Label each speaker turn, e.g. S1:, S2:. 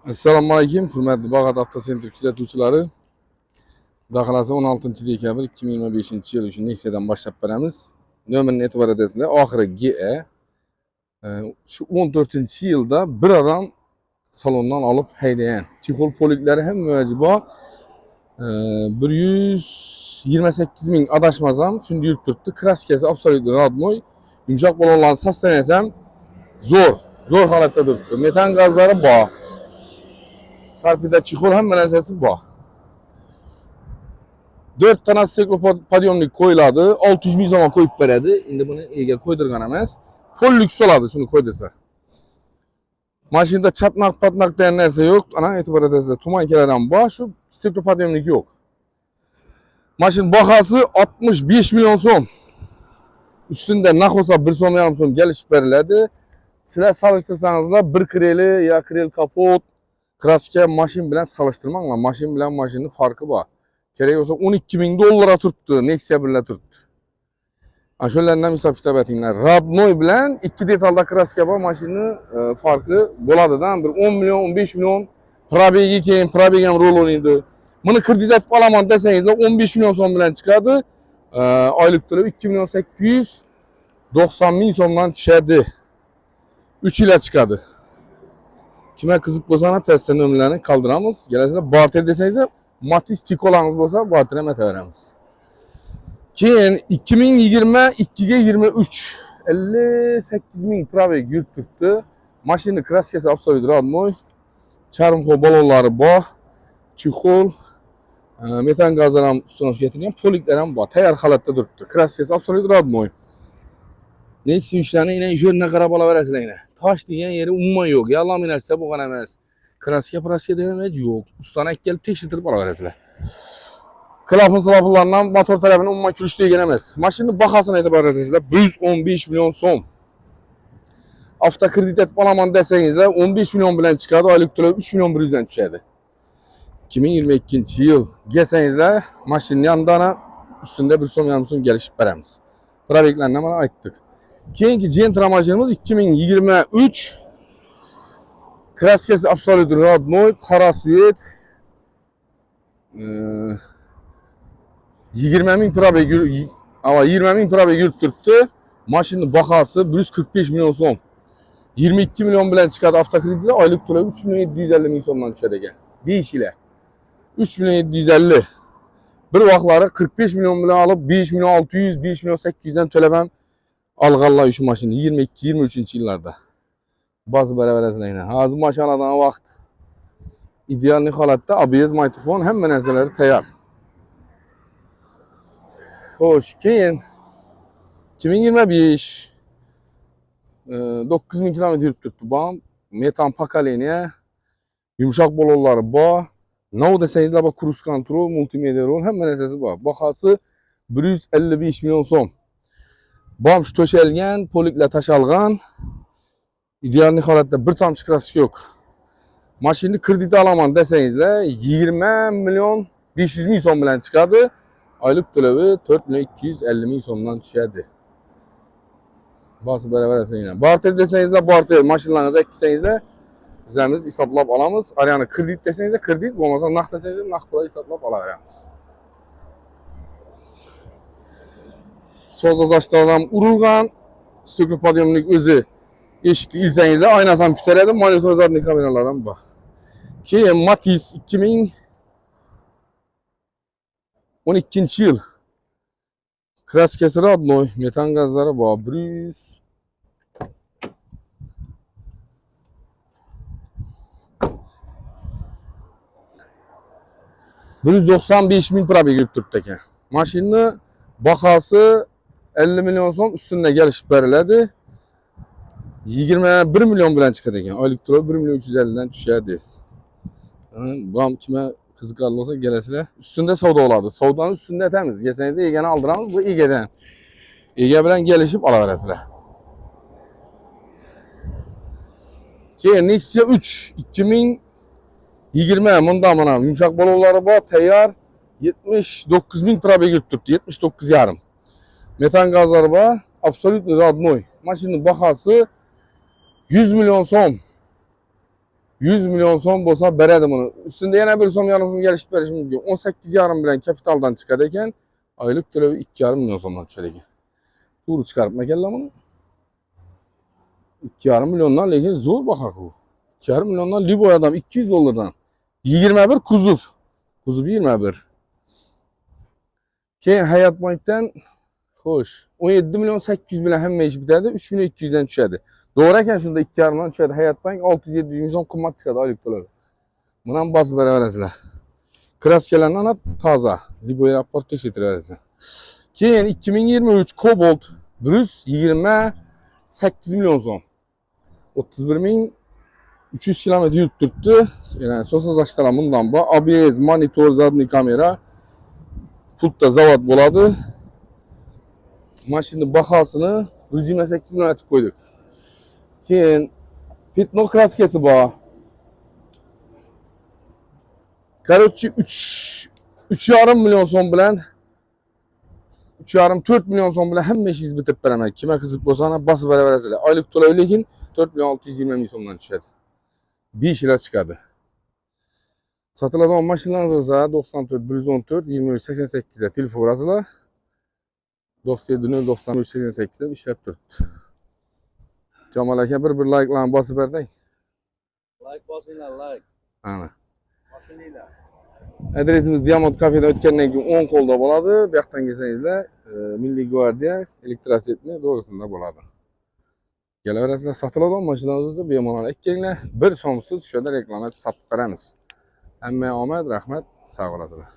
S1: Assalomu alaykum, hurmatli Bag'at avtosentr kuzatuvchilari. Xudo xolasa 16 dekabr 2025-yil shu Nexia'dan boshlab beramiz. Nomerni e'tibor etasizlar. Oxiri GE. Shu 14-yilda bir odam salondan olib haydagan. Chexol poliklari ham mo'jiba. 128 ming adashmasam, shunda yurib turibdi. Kraskasi absolutno rodnoy. Yumshoq balonlarni saslanasam zo'r holatda turibdi. Metan gazlari bor. Tarpida chexol hamma narsasi bor. 4 tane steklopodyomlik qo'yiladi, 600 ming so'm qo'yib beradi. Endi buni ega qo'ydirgan emas. Full lyuks oladi, shuni qo'y desa. Mashinada chatnaq-patnaq degan narsa yo'q. Ana e'tibor etasizlar, tumankalar ham bor, shu steklopodyomlik yo'q. Mashina bahasi 65 million so'm. Ustida naq olsa 1,5 so'm kelishib beriladi. Sizlar solishtirsangizlar, bir kreli yo krel kapot kraska mashin bilan solishtirmanglar. Mashin bilan mashinning farqi bor. Kerak bo'lsa 12 ming dollarga turibdi, Nexia bilan turibdi. Ashulalardan hisob kitob etinglar. Rodnoy bilan ikki detalda kraska bor, mashinning farqi bo'ladidan bir 10 million, 15 million probegi keyin probeg ham rol o'ynaydi. Buni kredit etib olaman desangizlar 15 million so'm bilan chiqadi. Oylik to'lab 2 million 890 ming so'mdan tushadi. 3 yilga chiqadi. Kimga qiziq bo'lsa, pastda nomerlarni qoldiramiz. Kelasizlar, barter desangizlar, Matiz tikolangiz bo'lsa, barter ham etaveramiz. Keyin 2022 ga 23 58 ming probeg yurib turibdi. Mashina kraskasi absolut rodnoy. Charmxo balonlari bor. Chexol, metan gazlar ham ustunoshga ketilgan, poliklar ham bor. Tayyor holatda turibdi. Kraskasi absolut rodnoy. Nexia ishlarni yana jo'rna qarab olaverasizlar. Tosh degan yeri umuman yo'q. Laminatsiya bo'lgan emas. Kraska degan yo'q. Ustana kelib tekshirtirib olaverasizlar. Klapon-slaplardan motor tarafini umuman kulishdi degan emas. Mashinaning bahosini e'tibor etasizlar, 115 million so'm. Avtokredit etib olaman desangizlar, 15 million bilan chiqadi, oylik to'lab 3 million 100 dan tushadi. 2022-yil desangizlar, mashinaning yonidan ustida 1,5 so'm kelishib beramiz. Probeglarni mana aytdik. Keyingi Gentra mashinamiz 2023. Kraskasi absolut rodnoy, qora svet. 20 ming probeg yurib turibdi. Mashinaning bahosi 145 million so'm. 22 million bilan chiqadi avtokreditda, oylik to'lab 3 million 750 ming so'mdan tushadi ekan. 5 yilga. 3 million 750. Bir vaqtlari 45 million bilan olib 5 million 600, 5 million 800 dan to'lab ham alg'anlar shu mashina 22-23-yillarda. Ba'zi baravarasizlar. Hozir mashinadan vaqt ideal holatda, ABS mikrofon, hamma narsalari tayyor. Xo'sh, keyin 2025 9000 kilometr yurib turibdi. Bu metan pokoleniya, yumshoq balonlari bor. Nav desangizlar, bu cruise control, multimedia rol, hamma narsasi bor. Bahosi 155 million so'm. Bomsh to'shalgan, poliklar tashalgan. Ideal holatda bir tomchi kraska yo'q. Mashinani kredit olaman desangizlar, 20 million 500 ming so'm bilan chiqadi. Oylik to'lovi 4 million 250 ming so'mdan tushadi. Bosib beraverasizlar. Barter desangizlar, barter mashinalaringizni aytsangizlar, bizamiz hisoblab olamiz. Aryani kredit desangizlar, kredit, bo'lmasa naqd desangizlar, naqd pulga hisoblab olaveramiz. Sozlashlardan urilgan, steklopodyomlik o'zi eshikni ilsangizlar, oynasi ham ko'taradi, monitor zadniy kameralar ham bor. Keyin Matiz 2012-yil. Kraskasi rodnoy, metan gazlari bor. 195 ming probeg yurib turibdi ekan. Mashinaning bahosi 50 million so'm ustida kelishib beriladi. 21 million bilan chiqadi ekan. Oylik to'lov 1 million 350 dan tushadi. Bu ham kimga qiziqar bo'lsa kelasizlar. Ustida savdo bo'ladi. Savdoni ustida etamiz. Yesangizlar egani oldiramiz, bu egadan. Ega bilan kelishib olaverasizlar. Keyin Nexia 3 2020 bunda mana yumshoq balonlari bor, tayyor. 79 ming probeg yurib turibdi, 79,5. Metan gazlari bor, absolut rodnoy. Mashinaning bahosi 100 million so'm. 100 milyon so'm bo'lsa beradi buni. Ustida yana 1,5 so'm kelishib berish mumkin. 18,5 bilan kapitaldan chiqadi ekan, oylik to'lovi 2,5 million so'mdan tushadi ekan. To'g'ri chiqarib ekanlar buni. 2,5 milyondan lekin zo'r baho bu. 2,5 milyondan Liboy adam 200 dollardan. 21 kuzov. Kuzov 21. Keyin Hayat Bankdan xo'sh, 17 milyon 800 bilan hamma ish bitadi, 3 milyon 200 dan tushadi. To'g'ri ekan, shunda 2,5 million tushadi. Hayat Bank 600-700 ming so'm qimmat chiqadi oylik to'lovi. Buni ham bosib beraverasizlar. Kraskalarni ana toza, Liboy raport tekshirtirasizlar. Keyin 2023 Cobalt Brus 28 milyon so'm. 31.300 kilometr yurib turibdi. Yani so'zlashtiram bundan bu. ABS, monitor, zadniy kamera. Pultda zavod bo'ladi. Mashina bahosini 128 million aytib qo'ydik. Keyin Petno kraskasi bor. Короче 3,5 million so'm bilan 3,5-4 million so'm bilan hamma ishingizni bitirib beraman. Kimga qiziq bo'lsa, ana bosib beraverasizlar. Oylik to'lov lekin 4 million 620 ming so'mdan tushadi. 5 yilga chiqadi. Sotiladigan mashinalarimiz esa 94 114 23 88 da telefon urasizlar. 97 090 88 da ishlab turibdi. Jamol aka bir like'larni bosib berding.
S2: Like bosinglar, like.
S1: Ana.
S2: Mashinalar.
S1: Adresimiz Diamond Cafe'da o'tgandan keyin 10 qo'lda bo'ladi. Bu yoqdan kelsangizlar, Milliy gvardiya elektrosetni to'g'risida bo'ladi. Kelaverasizlar, sotiladigan mashinalarimizni bemalol kelinglar. 1 so'msiz shu yerda reklama qilib sotib beramiz. Hammaga omad, rahmat, sog' bo'lasizlar.